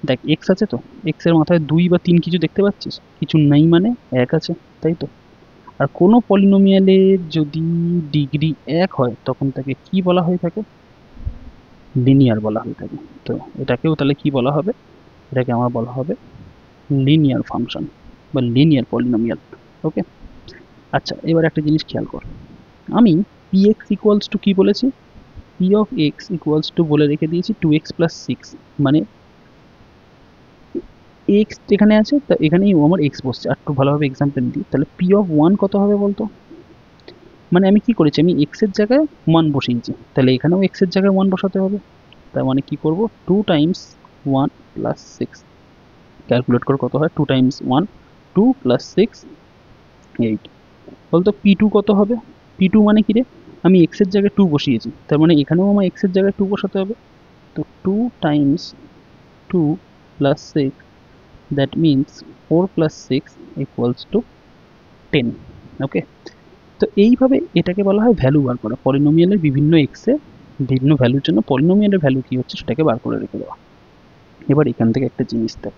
A: দেখ এক্স আছে, তো এক্স এর মাথায় 2 বা 3 কিছু দেখতে পাচ্ছিস, কিছু নেই মানে 1 আছে, তাই তো। আর কোনো পলিনোমিয়ালের যদি ডিগ্রি 1 হয়, তখন তাকে কি বলা হয়ে থাকে, লিনিয়ার বলা হয়ে থাকে। তো এটাকেও তাহলে কি বলা হবে, এটাকে আমার বলা হবে লিনিয়ার ফাংশন বা লিনিয়ার পলিনোমিয়াল। ওকে, আচ্ছা, এবার একটা জিনিস খেয়াল কর, আমি px ইকুয়ালস টু কি বলেছি, p of x equals two বলে রেখে দিয়েছি 2x প্লাস 6, মানে x যেখানে আছে তা এখানেই আমার x বসছে। আর একটু ভালোভাবে এক্সাম্পল দিই, তাহলে p of 1 কত হবে বলতো, মানে আমি কি করেছি, আমি x এর জায়গায় 1 বসিয়েছি, তাহলে এখানেও x এর জায়গায় 1 বসাতে হবে। তার মানে কি করব, 2 টাইমস 1 প্লাস 6, ক্যালকুলেট করে কত হয়, 2 টাইমস 1 2 প্লাস 6 8। বলতো p2 কত হবে, p2 মানে কি রে, আমি x এর জায়গায় 2 বসিয়েছি, তার মানে এখানেও আমার x এর জায়গায় 2 বসাতে হবে। তো 2 Times 2 plus 6, that means 4 plus 6 equals to 10। ওকে, তো এইভাবে এটাকে বলা হয় ভ্যালু বার করা, পলিনোমিয়ালের বিভিন্ন এক্সে বিভিন্ন ভ্যালুর জন্য পলিনোমিয়ালের ভ্যালু কি হচ্ছে সেটাকে বার করে রেখে দেওয়া। এবার এখান থেকে একটা জিনিস দেখ,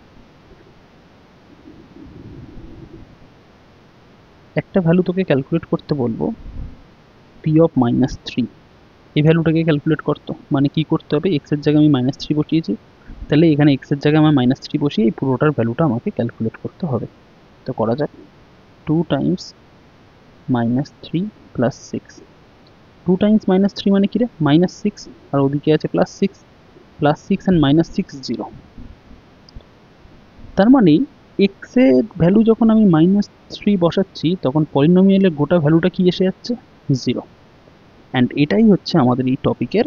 A: একটা ভ্যালু তোকে ক্যালকুলেট করতে বলবো, পি অফ -3, এই ভ্যালুটাকে ক্যালকুলেট করতো, মানে কি করতে হবে, এক্স এর জায়গায় আমি -3 বসিয়েছি, তাহলে এখানে এক্স এর জায়গায় আমার -3 বসিয়ে এই পুরোটার ভ্যালুটা আমাকে ক্যালকুলেট করতে হবে। তো করা যাক, 2 টাইমস -3 প্লাস 6, 2 টাইমস -3 মানে কি রে, -6, আর ওদিকে আছে +6, +6 and -6 0। তার মানে এক্স এর ভ্যালু যখন আমি -3 বসাচ্ছি, তখন পলিনোমিয়ালের গোটা ভ্যালুটা কি এসে যাচ্ছে, 0। অ্যান্ড এটাই হচ্ছে আমাদের এই টপিকের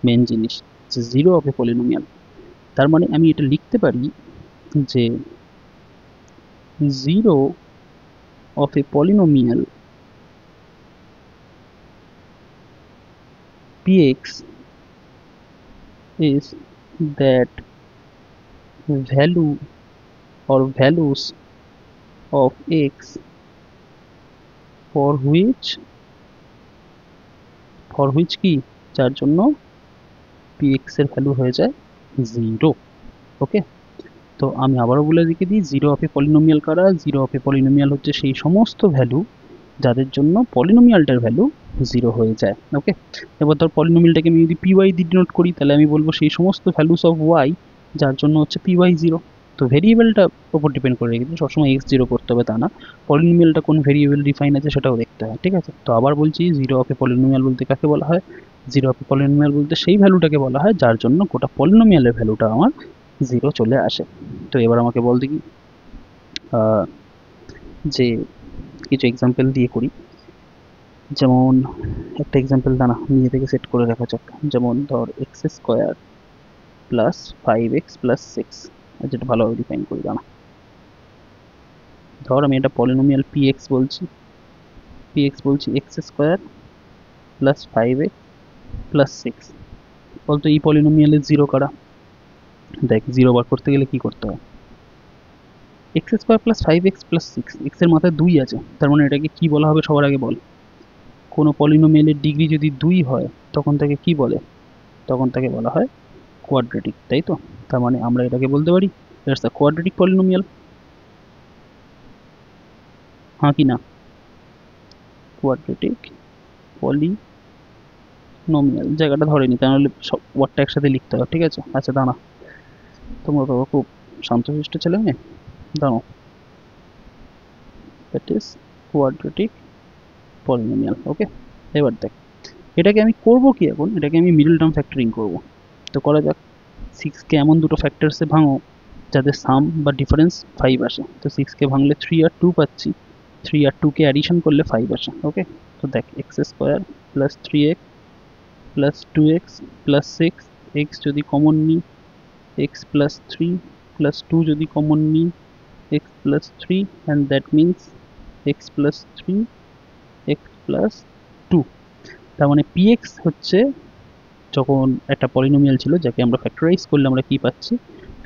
A: মেন জিনিস, যে জিরো অফ এ পলিনোমিয়াল। তার মানে আমি এটা লিখতে পারি যে zero of A polynomial px is that value or values of x for which কি যার জন্য px এর ভ্যালু হয়ে যায় 0। ওকে, তো আমি আবারও বলে রেখে দিই, জিরো অফ এ পলিনোমিয়াল কারা? জিরো অফ এ পলিনোমিয়াল হচ্ছে সেই সমস্ত ভ্যালু যাদের জন্য পলিনোমিয়ালটার ভ্যালু 0 হয়ে যায়। ওকে, এবার ধর পলিনোমিয়ালটাকে আমি যদি পি ওয়াই দিয়ে ডিনোট করি, তাহলে আমি বলবো সেই সমস্ত ভ্যালুস অফ ওয়াই যার জন্য হচ্ছে পি ওয়াই 0। তো ভেরিয়েবলটা ওপর ডিপেন্ড করে রেখেছি, সবসময় এক্স 0 করতে হবে তা না, পলিনোমিয়ালটা কোন ভেরিয়েবল ডিফাইন আছে সেটাও দেখতে হয়। ঠিক আছে, তো আবার বলছি, জিরো অফ এ পলিনোমিয়াল বলতে কাকে বলা হয়? জিরো অফ এ পলিনোমিয়াল বলতে সেই ভ্যালুটাকে বলা হয় যার জন্য গোটা পলিনোমিয়ালের ভ্যালুটা আমার 0 চলে আসে। তো এবার আমাকে বল দেখি যে কিছু এক্সাম্পল দিয়ে করি। যেমন একটা এক্সাম্পল দাঁড়া নিজে থেকে সেট করে রাখা যাক। যেমন ধর x square plus 5x plus 6, যেটা ভালোভাবে ডিফাইন করি দাঁড়া। ধর আমি এটা পলিনোমিয়াল px বলছি x square plus 5x plus 6। বলতো এই পলিনোমিয়ালের 0 কারা? দেখ, 0 বার করতে গেলে কি করতে হয়? X square plus 5x plus 6, x এর মাথায় 2 আছে, তার মানে এটাকে কি বলা হবে সবার আগে বল? কোনো পলিনোমিয়ালের ডিগ্রি যদি 2 হয় তখন তাকে কি বলে? তখন তাকে বলা হয় কোয়াড্রেটিক, তাই তো? তার মানে আমরা এটাকে বলতে পারি ইটস আ কোয়াড্রেটিক পলিনোমিয়াল, হ্যাঁ কি না? কোয়াড্রেটিক পলিনোমিয়াল জায়গাটা ধরে নি, তাহলে সব ওয়ার্ডটা একসাথে লিখতে হবে। ঠিক আছে, আচ্ছা দাঁড়া, তোমরা তো খুব শান্তশিষ্ট ছেলে মেয়ে, দাঁড়াও। That is quadratic polynomial. Okay, এবার দেখ এটাকে আমি করব কি, এখন এটাকে আমি মিডল টার্ম ফ্যাক্টরিং করব। তো করা যাক। 6কে এমন দুটো ফ্যাক্টরসে ভাঙো যাদের সাম বা ডিফারেন্স 5 আসে। তো 6কে ভাঙলে 3 আর 2 পাচ্ছি, 3 আর 2কে অ্যাডিশন করলে 5 আসে। ওকে, তো দেখ x square plus 3x plus 2x plus 6, x যদি কমন নিই এক্স প্লাস 3 প্লাস 2 যদি কমন নিই x plus 3, and that means x plus 3 x plus 2। তার মানে px হচ্ছে যখন একটা পলিনোমিয়াল ছিল যাকে আমরা ফ্যাক্টরাইজ করলে আমরা কি পাচ্ছি?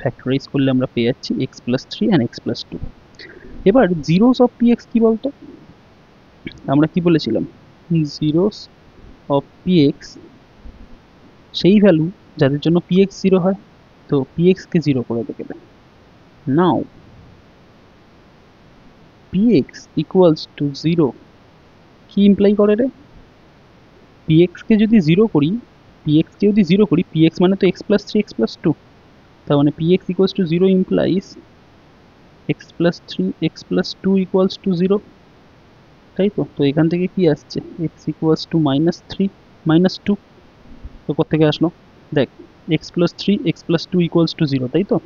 A: ফ্যাক্টরাইজ করলে আমরা পেয়ে যাচ্ছি x plus 3 and x plus 2। এবার জিরোস অফ px কি বলতো? আমরা কি বলেছিলাম? জিরোস অফ px সেই ভ্যালু যাদের জন্য px 0 হয়। তো px কে 0 করে দেবে। নাও px ইকুয়ালস টু 0 কি ইমপ্লাই করে রে? px কে যদি 0 করি, px মানে তো x প্লাস 3 x প্লাস 2, তার মানে px equals to 0 implies x plus 3 x plus 2 equals to 0, তাই তো? তো এখান থেকে কি আসছে? x equals to minus 3 minus 2। তো কোথেকে আসলো? দেখ x plus 3 x plus 2 equals to 0, তাই তো?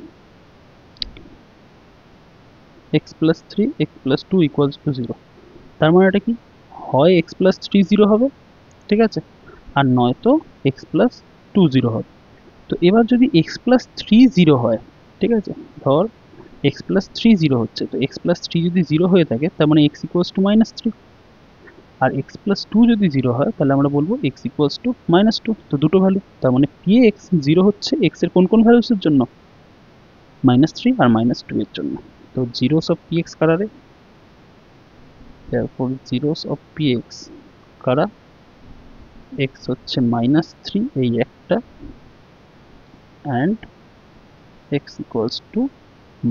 A: x plus 3 x plus 2 equals to 0, তার মানে এটা কি? হয় x প্লাস 3 0 হবে, ঠিক আছে, আর নয়তো x প্লাস 2 0 হবে। তো এবার যদি x প্লাস 3 0 হয়, ঠিক আছে, ধর x প্লাস 3 0 হচ্ছে, তো x প্লাস 3 যদি 0 হয়ে থাকে তার মানে x ইকুয়ালস টু মাইনাস 3, আর x প্লাস 2 যদি 0 হয় তাহলে আমরা বলবো x ইকুয়ালস টু মাইনাস 2। তো দুটো ভ্যালু, তার মানে px 0 হচ্ছে x এর কোন কোন ভ্যালুসের জন্য? মাইনাস 3 আর মাইনাস 2 এর জন্য। তো zeros of px কারারে? therefore zeros of px কারা? x হচ্ছে মাইনাস 3 এই একটা, and x equals to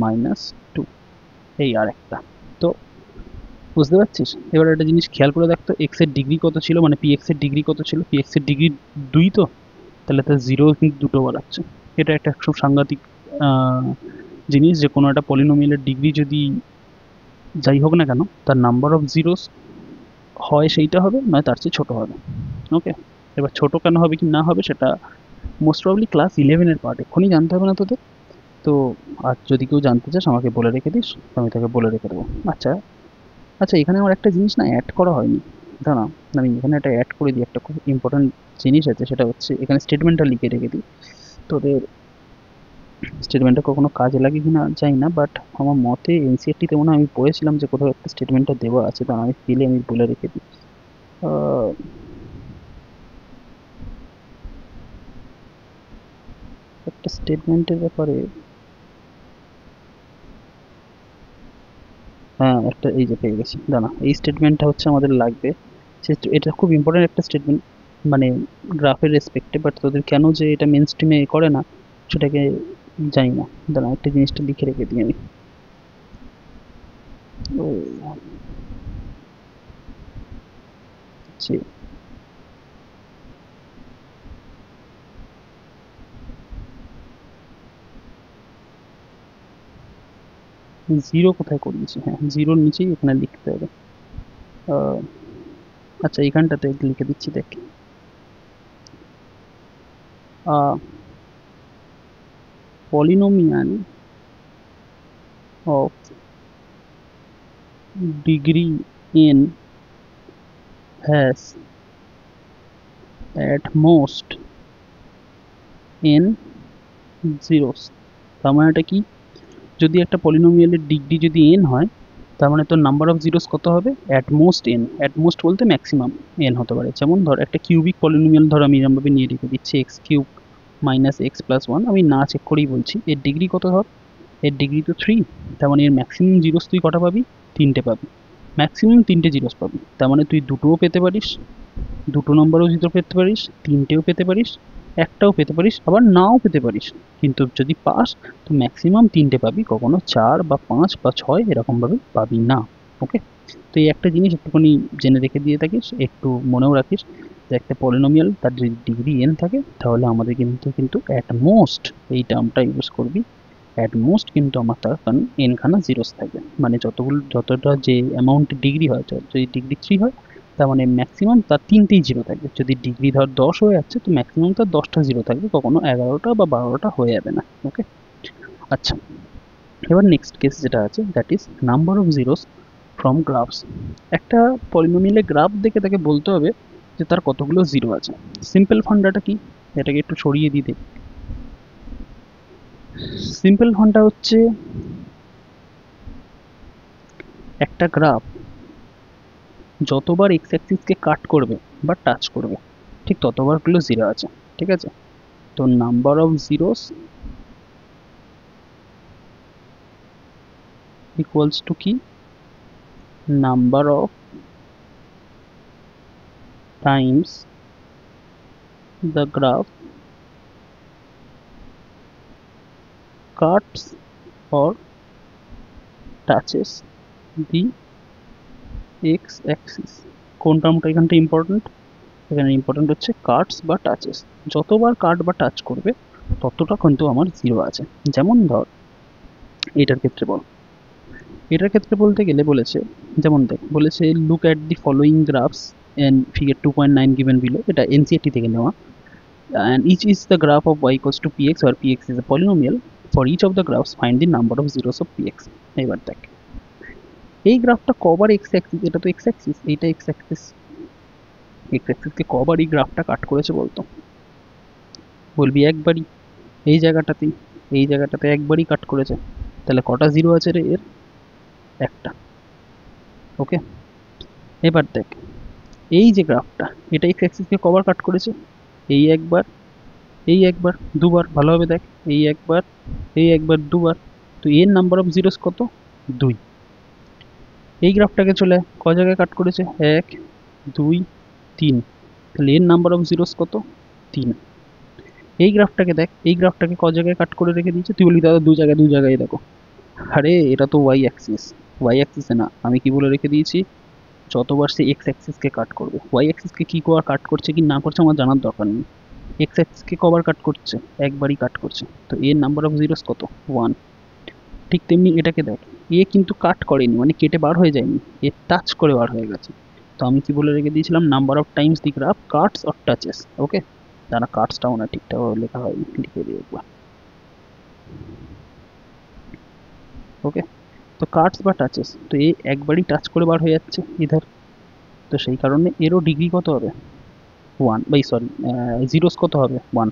A: minus 2 এই আর একটা। তো বুঝতে পারছিস? এবার একটা জিনিস খেয়াল করে দেখতো, এক্স এর ডিগ্রি কত ছিল, মানে px এর ডিগ্রি কত ছিল? px এর ডিগ্রি 2, তো তাহলে তার জিরো কিন্তু দুটো বাড়াচ্ছে। এটা একটা খুব সাংঘাতিক জিনিস, যে কোনো একটা পলিনোমিয়ালের ডিগ্রি যদি যাই হোক না কেন তার নাম্বার অফ জিরোস হয় সেইটা হবে, নয় তার চেয়ে ছোটো হবে। ওকে, এবার ছোটো কেন হবে কি না হবে সেটা মোস্ট প্রবলি ক্লাস 11-এর পার্ট, এক্ষুনি জানতে হবে না তোদের। তো আর যদি কেউ জানতে চাস আমাকে বলে রেখে দিস, আমি তাকে বলে রেখে দেবো। আচ্ছা আচ্ছা, এখানে আমার একটা জিনিস না অ্যাড করা হয়নি, দাঁড়া আমি এখানে একটা অ্যাড করে দিই। একটা খুব ইম্পর্ট্যান্ট জিনিস আছে, সেটা হচ্ছে এখানে স্টেটমেন্টটা লিখে রেখে দিই। তোদের স্টেটমেন্টটা কখনো কাজে লাগে কিনা জানি না, বাট আমার মতে এনসিআরটিতে মনে হয় আমি পড়েছিলাম যে কোথাও একটা স্টেটমেন্টটা দেওয়া আছে, দাঁড়া আমি পেলে আমি বলে রেখে দিই। একটা স্টেটমেন্টের ব্যাপারে, হ্যাঁ একটা এই যে পেয়ে গেছি, দাঁড়া এই স্টেটমেন্টটা হচ্ছে আমাদের লাগবে। এটা খুব ইম্পর্টেন্ট একটা স্টেটমেন্ট, মানে গ্রাফের রেসপেক্টে, বাট তোদের কেন যে এটা মেন স্ট্রিমে করে না সেটাকে জানি না। দাঁড়া একটা জিনিসটা লিখে রেখে দিই আমি। ও যে 0 কোথায় করিয়েছি, হ্যাঁ 0 র নিচেই এখানে লিখতে হবে। আহ, আচ্ছা এইখানটাতে লিখে দিচ্ছি দেখ, polynomial of degree n has at most n zeros। তার মানে এটা কি, যদি একটা পলিনোমিয়ালের ডিগ্রি যদি n হয়, তার মানে তোর নাম্বার অফ জিরোস কত হবে, at most n। At most বলতে ম্যাক্সিমাম n হতে পারে। যেমন ধর একটা কিউবিক পলিনোমিয়াল, ধর আমি এরমভাবে নিয়ে রেখে দিচ্ছি x cube minus x plus one, আমি না চেক করেই বলছি এর ডিগ্রি কত, ধর এর ডিগ্রি তো 3, তার মানে এর ম্যাক্সিমাম জিরোস তুই কটা পাবি, 3টে পাবি। ম্যাক্সিমাম 3টে জিরোস পাবি, তার মানে তুই দুটোও পেতে পারিস, দুটো নম্বরও জিরো পেতে পারিস, তিনটেও পেতে পারিস, একটাও পেতে পারিস, আবার নাও পেতে পারিস। কিন্তু যদি পাস তো ম্যাক্সিমাম 3টে পাবি, কখনো 4 বা 5 বা 6 এরকমভাবে পাবি না। ওকে, তো এই একটা জিনিস একটুখানি জেনে রেখে দিয়ে থাকিস, একটু মনেও রাখিস যে একটা পলিনোমিয়াল তার যদি ডিগ্রি n থাকে তাহলে আমাদের কিন্তু কিন্তু অ্যাট মোস্ট এই টার্মটা ইউজ করবি। অ্যাট মোস্ট কিন্তু আমার তার কারণ n খানা জিরোস থাকবে, মানে যতটা যে অ্যামাউন্ট ডিগ্রি হয়, যদি ডিগ্রি 3 হয় তার মানে ম্যাক্সিমাম তার 3টেই জিরো থাকবে। যদি ডিগ্রি ধর 10 হয়ে যাচ্ছে তো ম্যাক্সিমাম তার 10টা জিরো থাকবে, কখনো 11টা বা 12টা হয়ে যাবে না। ওকে, আচ্ছা এবার নেক্সট কেস যেটা আছে that is number of zeros from graphs. একটা পলিনোমিয়ালের গ্রাফ দেখে তাকে বলতে হবে যে তার কতগুলো জিরো আছে। সিম্পল ফান্ডাটা কি, এটাকে একটু সরিয়ে দিতে, সিম্পল ফান্ডা হচ্ছে একটা গ্রাফ যতবার এক্স অ্যাক্সিসকে কাট করবে বা টাচ করবে ঠিক ততবারগুলো জিরো আছে। ঠিক আছে, তো number of zeros equals to কি, number of times the graph cuts or touches the x axis। কোন টার্মটা এখানটা ইম্পর্টেন্ট, এখানে ইম্পর্টেন্ট হচ্ছে কাটস বা টাচেস। যতবার কাট বা টাচ করবে ততটা কিন্তু আমার জিরো আছে। যেমন ধর এটার ক্ষেত্রে বল, এটার ক্ষেত্রে বলতে গেলে বলেছে, যেমন দেখ বলেছে look at the following graphs and figure 2.9 given below, এটা এনসিইআরটি থেকে নেওয়া। And each is the graph of y equals to px where px is a polynomial. For each of the graphs find the number of zeros of px। এবার দেখ এই গ্রাফটা কবার x Axis, এটা তো এক্স অ্যাক্সিস, এইটা x Axis, x অ্যাক্সিসকে কবার এই গ্রাফটা কাট করেছে বলতো, বলবি একবারই। এই জায়গাটাতেই, এই জায়গাটাতে একবারই কাট করেছে, তাহলে কটা জিরো আছে রে এর, একটা। ওকে, এবার দেখ এই যে গ্রাফটা এটা এক্স অ্যাক্সিসকে কবার কাট করেছে, এই একবার, এই একবার, দুবার, ভালোভাবে দেখ, এই একবার, এই একবার, দুবার। তো এর নাম্বার অফ জিরোস কত, 2। এই গ্রাফটাকে চলে ক জায়গায় কাট করেছে, 1 2 3, তাহলে এর নাম্বার অফ জিরোস কত, 3। এই গ্রাফটাকে দেখ, এই গ্রাফটাকে ক জায়গায় কাট করে রেখে দিয়েছে, তুই বলি দাদা দু জায়গায় দেখো। আরে এটা তো ওয়াই অ্যাক্সিস, ওয়াই অ্যাক্সিসে না, আমি কি বলে রেখে দিয়েছি যতবার সে এক্স অ্যাক্সিসকে কাট করবে। ওয়াই অ্যাক্সিসকে কি কবার কাট করছে কি না করছে আমার জানার দরকার নেই, এক্স অ্যাক্সিসকে কবার কাট করছে, একবারই কাট করছে, তো এর নাম্বার অফ জিরোস কত, 1। ঠিক তেমনি এটাকে দেখ, এ কিন্তু কাট করেনি মানে কেটে বার হয়ে যায়নি, এ টাচ করে বার হয়ে গেছে। তো আমি কি বলে রেখে দিয়েছিলাম, number of times the graph cuts or touches. Okay, তারা কাটসটাও না ঠিকঠাকভাবে লেখা হয়নি, লিখে দিই একবার। ওকে, তো কাটস বা টাচেস, তো এ একবারই টাচ করে বার হয়ে যাচ্ছে ইধার, তো সেই কারণে এরও ডিগ্রি কত হবে, 1 বাই সরি জিরোস কত হবে, 1।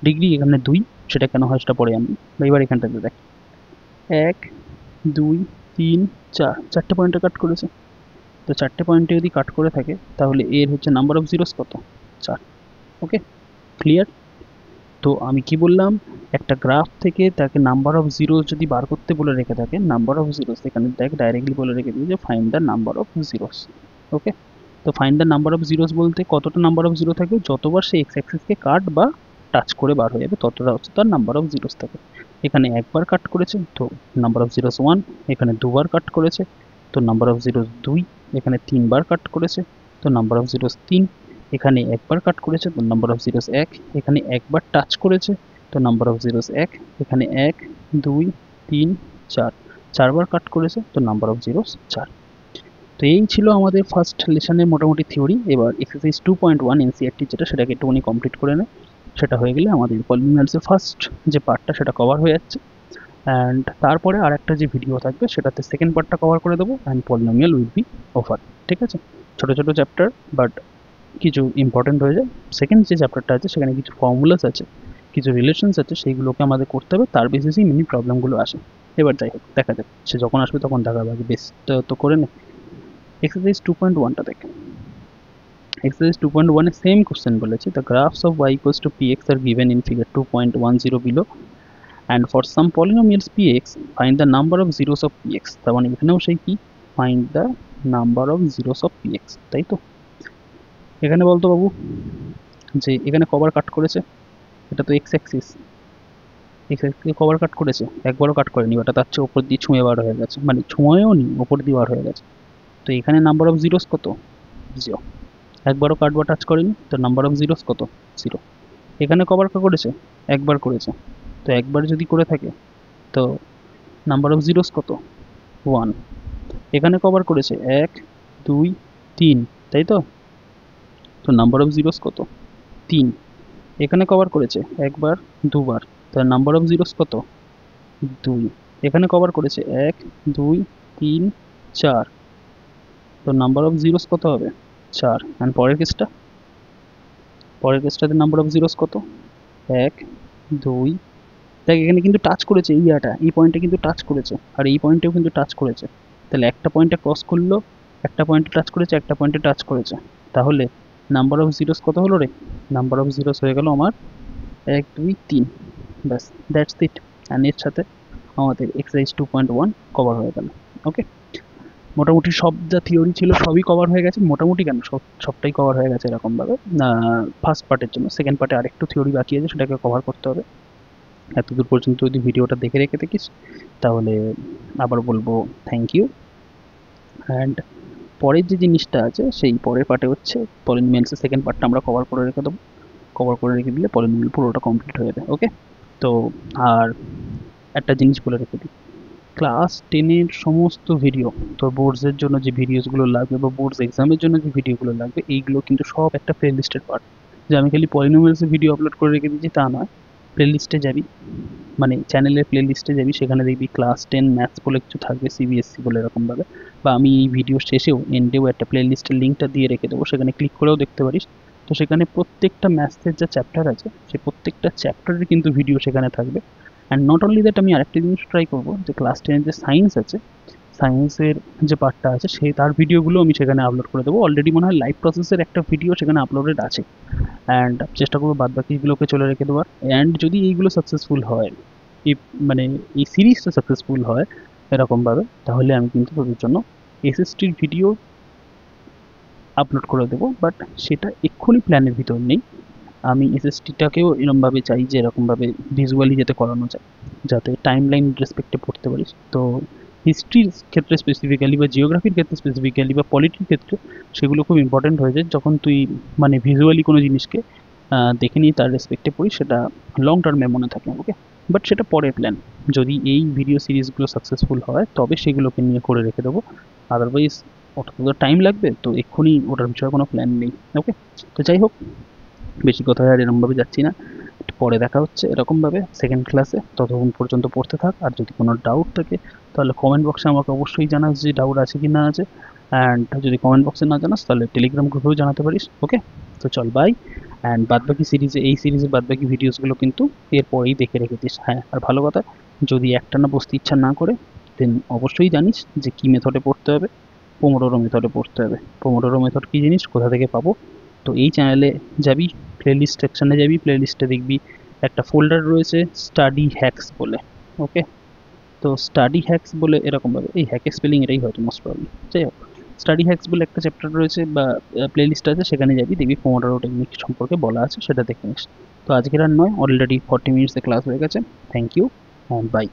A: ডিগ্রি এখানে 2, সেটা কেন হয় সেটা পরে আমি। এবার এখানটাতে দেখ 1 2 3 4, চারটে পয়েন্টে কাট করেছে। তো চারটে পয়েন্টে যদি কাট করে থাকে তাহলে এর হচ্ছে নাম্বার অফ জিরোস কত, 4। ওকে, ক্লিয়ার। তো আমি কি বললাম, একটা গ্রাফ থেকে তাকে নাম্বার অফ জিরোস যদি বার করতে বলে রেখে থাকে, নাম্বার অফ জিরোস এখানে দেখ ডাইরেক্টলি বলে রেখে দিই যে find the number of zeros. Okay, তো find the number of zeros বলতে কতটা নাম্বার অফ জিরো থাকবে, যতবার সে এক্স অ্যাক্সিসকে কাট বা টাচ করে বার হয়ে যাবে ততটা হচ্ছে তার নাম্বার অফ জিরোস থাকে। এখানে একবার কাট করেছে তো নাম্বার অফ জিরোস 1, এখানে দুবার কাট করেছে তো নাম্বার অফ জিরোস 2, এখানে তিনবার কাট করেছে তো নাম্বার অফ জিরোস 3, এখানে একবার কাট করেছে তো নাম্বার অফ জিরোস 1, এখানে একবার টাচ করেছে তো নাম্বার অফ জিরোস 1, এখানে 1 2 3 4, চারবার কাট করেছে তো নাম্বার অফ জিরোস 4। তো এই ছিল আমাদের ফার্স্ট লেসনের মোটামুটি থিওরি। এবার এক্সারসাইজ 2.1 এনসিইআরটি যেটা, সেটাকে একটুখানি কমপ্লিট করে নেয়। সেটা হয়ে গেলে আমাদের পলিনোমিয়ালসের ফার্স্ট যে পার্টটা সেটা কভার হয়ে যাচ্ছে। অ্যান্ড তারপরে আর একটা যে ভিডিও থাকবে সেটাতে সেকেন্ড পার্টটা কভার করে দেবো and polynomial will be over. ঠিক আছে, ছোটো ছোটো চ্যাপ্টার বাট কিছু ইম্পর্টেন্ট হয়ে যায়। সেকেন্ড যে চ্যাপ্টারটা আছে সেখানে কিছু ফর্মুলাস আছে, কিছু রিলেশনস আছে, সেইগুলোকে আমাদের করতে হবে, তার বেসিসেই মিনি প্রবলেমগুলো আসে। এবার যাই হোক, দেখা যাক, সে যখন আসবে তখন দেখা যাবে, বেশ তো করে নে। এক্সারসাইজ 2.1টা দেখ। এক্সারসাইজ 2.1 এ সেম কোশ্চেন বলেছে, the graphs of y equals to px আর given in figure 2.10 below, and for some polynomials px find the number of zeros of px। তার মানে এখানেও সেই কি, find the number of zeros of px, তাই তো? এখানে বলতো বাবু যে এখানে কবার কাট করেছে, এটা তো এক্স অ্যাক্সিস, এক্স অ্যাক্সিসকে কবার কাট করেছে, একবারও কাট করেনি, ওটা তার চেয়ে ওপর দিয়ে ছুঁয়ে বার হয়ে গেছে, মানে ছুঁয়েও নি, ওপর দিয়ে বার হয়ে গেছে। তো এখানে নাম্বার অফ জিরোস কত, 0, একবারও কাট বা টাচ করেনি, তো নাম্বার অফ জিরোস কত, 0। এখানে কবার করেছে, একবার করেছে, তো একবার যদি করে থাকে তো নাম্বার অফ জিরোস কত, 1। এখানে কবার করেছে, 1 2 3, তাই তো? তো নাম্বার অফ জিরোস কত, 3। এখানে কবার করেছে, একবার দুবার, তার নাম্বার অফ জিরোস কত, 2। এখানে কবার করেছে, 1 2 3 4, তো নাম্বার অফ জিরোস কত হবে, 4। অ্যান্ড পরের কেসটাতে নাম্বার অফ জিরোস কত, 1 2, দেখ এখানে কিন্তু টাচ করেছে, এই পয়েন্টে কিন্তু টাচ করেছে, আর এই পয়েন্টেও কিন্তু টাচ করেছে। তাহলে একটা পয়েন্টে ক্রস করলো, একটা পয়েন্টে টাচ করেছে, একটা পয়েন্টে টাচ করেছে, তাহলে নাম্বার অফ জিরোস কত হলো রে, নাম্বার অফ জিরোস হয়ে গেল আমার 1 2 3, ব্যাস, দ্যাটস ইট। অ্যান্ড এর সাথে আমাদের এক্সারসাইজ 2.1 কভার হয়ে গেল। ওকে, মোটামুটি সব যা থিওরি ছিল সবই কভার হয়ে গেছে, মোটামুটি কেন, সবটাই কভার হয়ে গেছে এরকমভাবে। ফার্স্ট পার্টের জন্য সেকেন্ড পার্টে আরেকটু থিওরি বাকি আছে, সেটাকে কভার করতে হবে। এতদূর পর্যন্ত যদি ভিডিওটা দেখে রেখে থাকিস তাহলে আবার বলবো থ্যাংক ইউ। অ্যান্ড পরের যে জিনিসটা আছে সেই পরের পার্টে হচ্ছে পলিনোমিয়ালসের সেকেন্ড পার্টটা আমরা কভার করে রেখে দেবো। কভার করে রেখে দিলে পলিনোমিয়াল পুরোটা কমপ্লিট হয়ে যাবে। ওকে, তো আর একটা জিনিস বলে রেখে দিই, ক্লাস 10-এর সমস্ত ভিডিও, তোর বোর্ডসের জন্য যে ভিডিওসগুলো লাগবে বা বোর্ডস এক্সামের জন্য যে ভিডিওগুলো লাগবে, এইগুলো কিন্তু সব একটা প্লে লিস্টের পার্ট। যে আমি খালি পলিনোমিয়ালসের ভিডিও আপলোড করে রেখে দিচ্ছি তা নয়, প্লে লিস্টে যাবি, মানে চ্যানেলের প্লে লিস্টে যাবি, সেখানে দেখবি ক্লাস 10 ম্যাথস বলে কিছু থাকবে, সিবিএসসি বলে এরকমভাবে, বা আমি এই ভিডিও শেষেও এন্ডেও একটা প্লে লিস্টের লিঙ্কটা দিয়ে রেখে দেবো, সেখানে ক্লিক করেও দেখতে পারিস। তো সেখানে প্রত্যেকটা ম্যাথসের যা চ্যাপ্টার আছে সেই প্রত্যেকটা চ্যাপ্টারের কিন্তু ভিডিও সেখানে থাকবে। অ্যান্ড নট অনলি দ্যাট, আমি আরেকটা জিনিস ট্রাই করবো যে ক্লাস 10-এর যে সায়েন্স আছে, সায়েন্সের যে পার্টটা আছে সেই তার ভিডিওগুলো আমি সেখানে আপলোড করে দেবো। অলরেডি মনে হয় লাইভ প্রসেসের একটা ভিডিও সেখানে আপলোডেড আছে। অ্যান্ড চেষ্টা করবো বাদ বাকিগুলোকে চলে রেখে দেওয়ার। অ্যান্ড যদি এইগুলো সাকসেসফুল হয়, এই মানে এই সিরিজটা সাকসেসফুল হয় এরকমভাবে, তাহলে আমি কিন্তু তোদের জন্য এসএসটির ভিডিও আপলোড করে দেবো। বাট সেটা এক্ষুনি প্ল্যানের ভিতর নেই। আমি এসএসটিটাকেও এরকমভাবে চাই যে এরকমভাবে ভিজুয়ালি যাতে করানো যায়, যাতে টাইম লাইন রেসপেক্টে পড়তে পারিস। তো হিস্ট্রির ক্ষেত্রে স্পেসিফিক্যালি বা জিওগ্রাফির ক্ষেত্রে স্পেসিফিক্যালি বা পলিটির ক্ষেত্রে সেগুলো খুব ইম্পর্টেন্ট হয়ে যায়, যখন তুই মানে ভিজুয়ালি কোনো জিনিসকে দেখে নিয়ে তার রেসপেক্টে পড়িস, সেটা লং টার্মে মনে থাকে। ওকে, বাট সেটা পরের প্ল্যান। যদি এই ভিডিও সিরিজগুলো সাকসেসফুল হয় তবে সেগুলোকে নিয়ে করে রেখে দেবো, আদারওয়াইজ ওটা তো টাইম লাগবে, তো এক্ষুনি ওটার বিষয়ে কোনো প্ল্যান নেই। ওকে, তো যাই হোক, বেশি কথা আর এরকমভাবে যাচ্ছি না, একটু পরে দেখা হচ্ছে এরকমভাবে সেকেন্ড ক্লাসে। ততক্ষণ পর্যন্ত পড়তে থাক, আর যদি কোনো ডাউট থাকে তাহলে কমেন্ট বক্সে আমাকে অবশ্যই জানাস যে ডাউট আছে কি না আছে। অ্যান্ড যদি কমেন্ট বক্সে না জানাস তাহলে টেলিগ্রাম গ্রুপেও জানাতে পারিস। ওকে, তো চল বাই। অ্যান্ড বাদবাকি সিরিজে, এই সিরিজের বাদবাকি ভিডিওসগুলো কিন্তু এরপরেই দেখে রেখে দিস। হ্যাঁ, আর ভালো কথা, যদি একটানা বসতে ইচ্ছা না করে দেন অবশ্যই জানিস যে কী মেথডে পড়তে হবে, পোমোডোরো মেথডে পড়তে হবে। পোমোডোরো মেথড কী জিনিস, কোথা থেকে পাবো, তো এই চ্যানেলে যাবি, প্লেলিস্ট সেকশানে যাবি, প্লেলিস্টে দেখবি একটা ফোল্ডার রয়েছে স্টাডি হ্যাকস বলে। ওকে, তো স্টাডি হ্যাকস বলে এরকমভাবে, এই হ্যাকের স্পেলিং এটাই হয়তো মোস্ট প্রবলি, যাই হোক, স্টাডি হ্যাকস বলে একটা চ্যাপ্টার রয়েছে বা প্লেলিস্ট আছে, সেখানে যাবি দেখবি পোমোডোরো টেকনিক সম্পর্কে বলা আছে, সেটা দেখে নিস। তো আজকের আর নয়, অলরেডি 40 মিনিটসে ক্লাস হয়ে গেছে। Thank you and by.